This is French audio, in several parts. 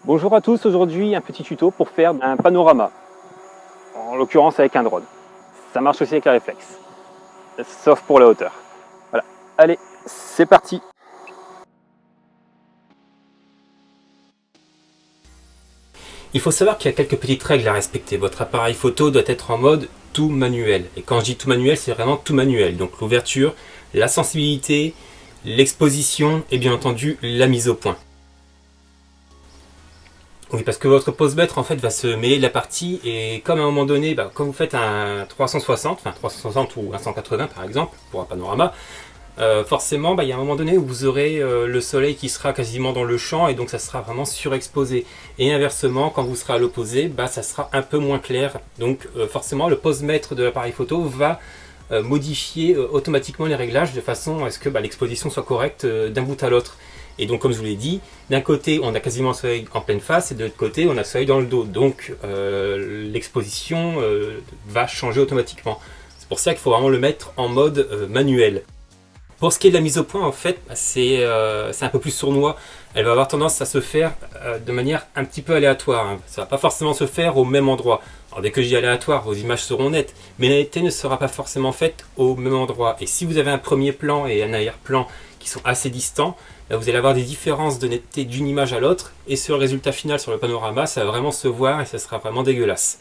Bonjour à tous, aujourd'hui un petit tuto pour faire un panorama, en l'occurrence avec un drone. Ça marche aussi avec la réflexe, sauf pour la hauteur. Voilà, allez, c'est parti. Il faut savoir qu'il y a quelques petites règles à respecter. Votre appareil photo doit être en mode tout manuel. Et quand je dis tout manuel, c'est vraiment tout manuel. Donc l'ouverture, la sensibilité, l'exposition et bien entendu la mise au point. Oui, parce que votre pose-mètre en fait va se mêler de la partie et comme à un moment donné, quand vous faites un 360, enfin 360 ou un 180 par exemple, pour un panorama, forcément il y a un moment donné où vous aurez le soleil qui sera quasiment dans le champ et donc ça sera vraiment surexposé. Et inversement, quand vous serez à l'opposé, ça sera un peu moins clair. Donc forcément le pose-mètre de l'appareil photo va modifier automatiquement les réglages de façon à ce que l'exposition soit correcte d'un bout à l'autre. Et donc comme je vous l'ai dit, d'un côté on a quasiment le soleil en pleine face et de l'autre côté on a le soleil dans le dos. Donc l'exposition va changer automatiquement. C'est pour ça qu'il faut vraiment le mettre en mode manuel. Pour ce qui est de la mise au point, en fait, c'est un peu plus sournois. Elle va avoir tendance à se faire de manière un petit peu aléatoire. Ça va pas forcément se faire au même endroit. Alors dès que je dis aléatoire, vos images seront nettes, mais la netteté ne sera pas forcément faite au même endroit. Et si vous avez un premier plan et un arrière-plan qui sont assez distants, là, vous allez avoir des différences de netteté d'une image à l'autre. Et sur le résultat final, sur le panorama, ça va vraiment se voir et ça sera vraiment dégueulasse.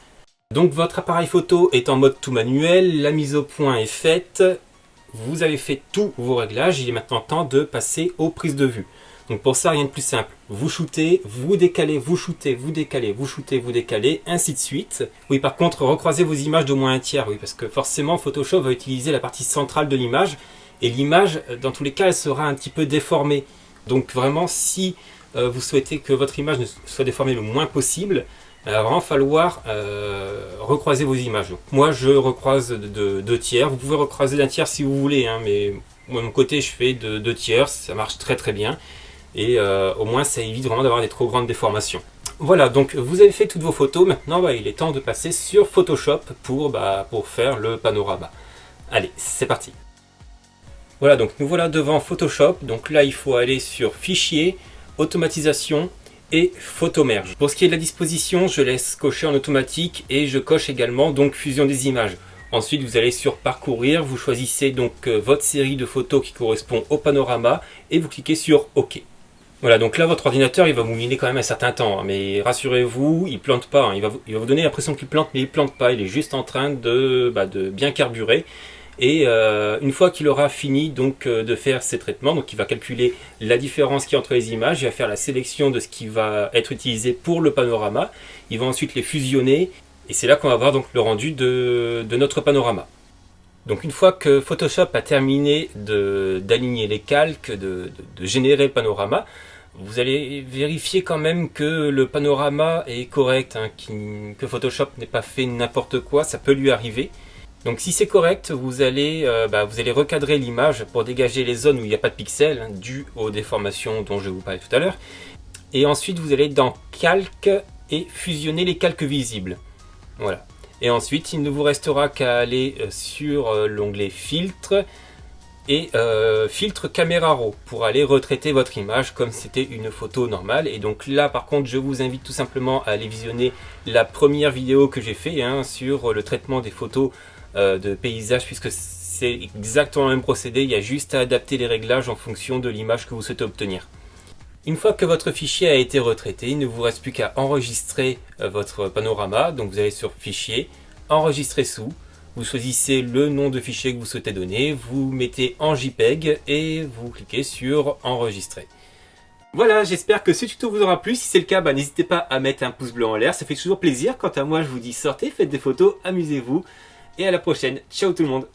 Donc votre appareil photo est en mode tout manuel, la mise au point est faite. Vous avez fait tous vos réglages, il est maintenant temps de passer aux prises de vue. Donc pour ça, rien de plus simple. Vous shootez, vous décalez, vous shootez, vous décalez, vous shootez, vous décalez, ainsi de suite. Oui, par contre, recroisez vos images d'au moins un tiers, oui, parce que forcément, Photoshop va utiliser la partie centrale de l'image, et l'image, dans tous les cas, elle sera un petit peu déformée. Donc vraiment, si vous souhaitez que votre image ne soit déformée le moins possible, il va vraiment falloir recroiser vos images. Donc, moi, je recroise de 2 tiers. Vous pouvez recroiser d'un tiers si vous voulez, mais moi, de mon côté, je fais de 2 tiers. Ça marche très très bien. Et au moins, ça évite vraiment d'avoir des trop grandes déformations. Voilà, donc vous avez fait toutes vos photos. Maintenant, il est temps de passer sur Photoshop pour faire le panorama. Allez, c'est parti. Voilà, donc nous voilà devant Photoshop. Donc là, il faut aller sur Fichier, Automatisation et Photomerge. Pour ce qui est de la disposition, je laisse cocher en automatique et je coche également donc fusion des images. Ensuite, vous allez sur Parcourir, vous choisissez donc votre série de photos qui correspond au panorama et vous cliquez sur OK. Voilà, donc là votre ordinateur il va mouliner quand même un certain temps, mais rassurez-vous, il plante pas, il va vous donner l'impression qu'il plante, mais il plante pas, il est juste en train de bien carburer. Et une fois qu'il aura fini donc de faire ses traitements, donc il va calculer la différence qu'il y a entre les images, il va faire la sélection de ce qui va être utilisé pour le panorama, il va ensuite les fusionner et c'est là qu'on va voir donc le rendu de notre panorama. Donc une fois que Photoshop a terminé d'aligner les calques, de générer le panorama, vous allez vérifier quand même que le panorama est correct, que Photoshop n'ait pas fait n'importe quoi, ça peut lui arriver. Donc si c'est correct, vous allez recadrer l'image pour dégager les zones où il n'y a pas de pixels, dues aux déformations dont je vous parlais tout à l'heure. Et ensuite vous allez dans Calque et fusionner les calques visibles. Voilà. Et ensuite il ne vous restera qu'à aller sur l'onglet Filtre et Filtre Caméra RAW pour aller retraiter votre image comme c'était une photo normale. Et donc là par contre je vous invite tout simplement à aller visionner la première vidéo que j'ai fait sur le traitement des photos de paysage, puisque c'est exactement le même procédé, il y a juste à adapter les réglages en fonction de l'image que vous souhaitez obtenir. Une fois que votre fichier a été retraité, il ne vous reste plus qu'à enregistrer votre panorama. Donc vous allez sur Fichier, Enregistrer sous, vous choisissez le nom de fichier que vous souhaitez donner, vous mettez en JPEG et vous cliquez sur Enregistrer. Voilà, j'espère que ce tuto vous aura plu. Si c'est le cas, n'hésitez pas à mettre un pouce bleu en l'air, ça fait toujours plaisir. Quant à moi, je vous dis sortez, faites des photos, amusez-vous. Et à la prochaine. Ciao tout le monde.